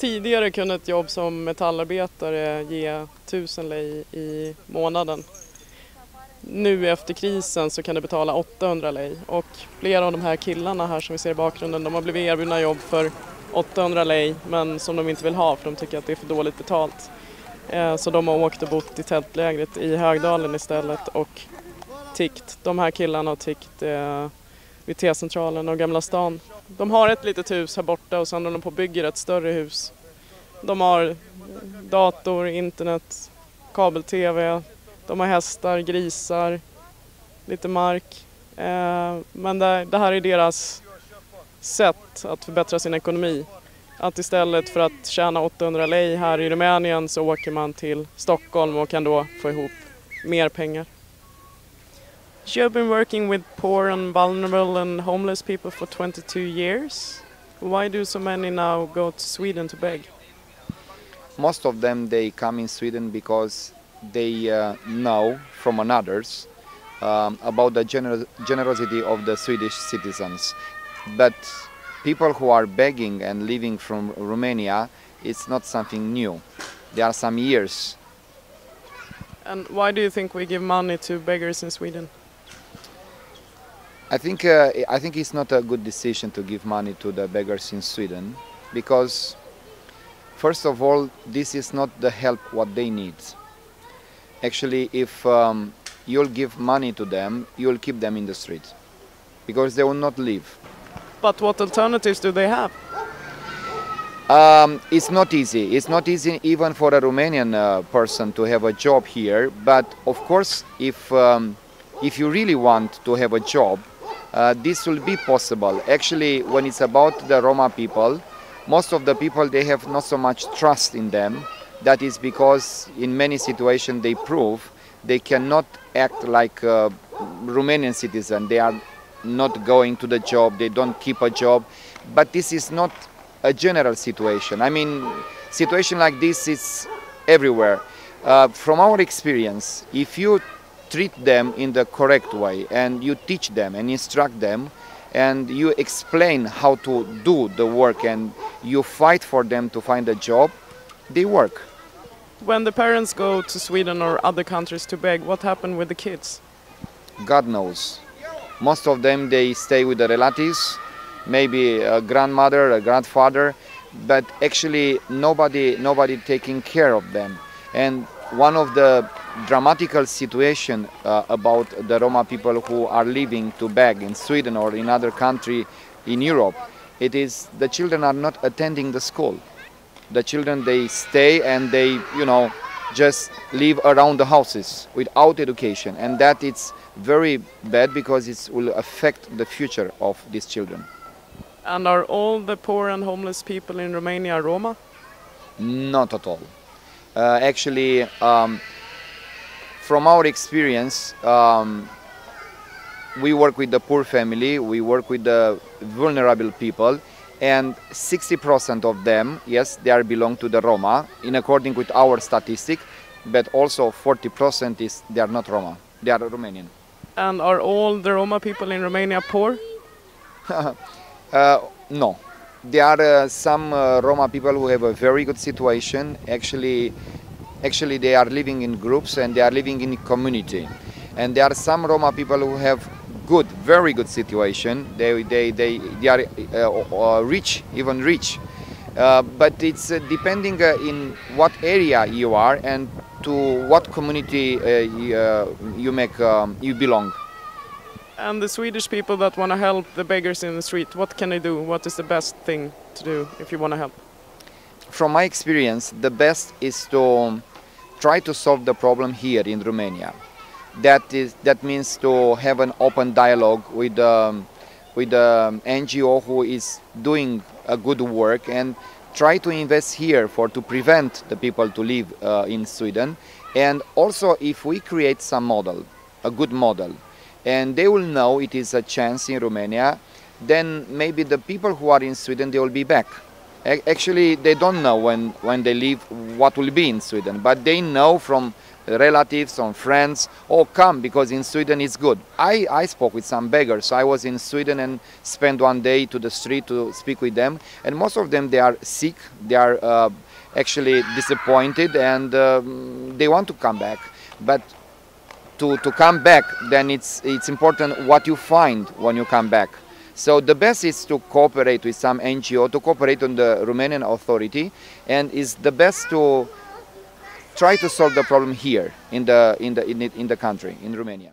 Tidigare kunde ett jobb som metallarbetare ge 1000 lei i månaden. Nu efter krisen så kan det betala 800 lei och flera av de här killarna här som vi ser i bakgrunden, de har blivit erbjudna jobb för 800 lei men som de inte vill ha för de tycker att det är för dåligt betalt. Så de har åkt och bott i tältlägret i Högdalen istället och tiggt. De här killarna har tiggt vid T-centralen och Gamla stan. De har ett litet hus här borta och sen håller de på och bygger ett större hus. De har dator, internet, kabel-tv, de har hästar, grisar, lite mark. Men det här är deras sätt att förbättra sin ekonomi. Att istället för att tjäna 800 lei här i Rumänien så åker man till Stockholm och kan då få ihop mer pengar. You've been working with poor and vulnerable and homeless people for 22 years. Why do so many now go to Sweden to beg? Most of them, they come in Sweden because they know from others about the generosity of the Swedish citizens. But people who are begging and living from Romania, it's not something new. There are some years. And why do you think we give money to beggars in Sweden? I think it's not a good decision to give money to the beggars in Sweden because, first of all, this is not the help what they need. Actually, if you'll give money to them, you'll keep them in the street because they will not leave. But what alternatives do they have? It's not easy. It's not easy even for a Romanian person to have a job here. But of course, if you really want to have a job, this will be possible. Actually, when it's about the Roma people, most of the people, they have not so much trust in them. That is because in many situations they prove they cannot act like a Romanian citizen. They are not going to the job, they don't keep a job. But this is not a general situation. I mean, situation like this is everywhere. From our experience, if you treat them in the correct way and you teach them and instruct them and you explain how to do the work and you fight for them to find a job, they work. When the parents go to Sweden or other countries to beg, what happened with the kids? God knows. Most of them, they stay with the relatives, maybe a grandmother, a grandfather, but actually nobody taking care of them. And one of the dramatical situation about the Roma people who are living to beg in Sweden or in other country in Europe, it is the children are not attending the school. The children, they stay and they, just live around the houses without education, and that it's very bad because it will affect the future of these children. And are all the poor and homeless people in Romania Roma? Not at all. Actually, from our experience, we work with the poor family, we work with the vulnerable people, and 60% of them, yes, they are belong to the Roma, in according with our statistic, but also 40% they are not Roma, they are Romanian. And are all the Roma people in Romania poor? No. There are some Roma people who have a very good situation. Actually, they are living in groups and they are living in community. And there are some Roma people who have good, very good situation. They are rich, even rich. But it's depending in what area you are and to what community you belong. And the Swedish people that want to help the beggars in the street, what can they do? What is the best thing to do if you want to help? From my experience, the best is to try to solve the problem here in Romania. That means to have an open dialogue with the NGO who is doing a good work and try to invest here to prevent the people to live in Sweden. And also if we create some model, a good model, and they will know it is a chance in Romania, then maybe the people who are in Sweden, they will be back. Actually, they don't know when they leave what will be in Sweden, but they know from relatives, some friends, oh come because in Sweden it's good. I spoke with some beggars. I was in Sweden and spent one day to the street to speak with them, and most of them, they are sick, they are actually disappointed, and they want to come back. But to come back, then it's important what you find when you come back. So the best is to cooperate with some NGO, to cooperate on the Romanian authority, and it's the best to try to solve the problem here in the country, in Romania.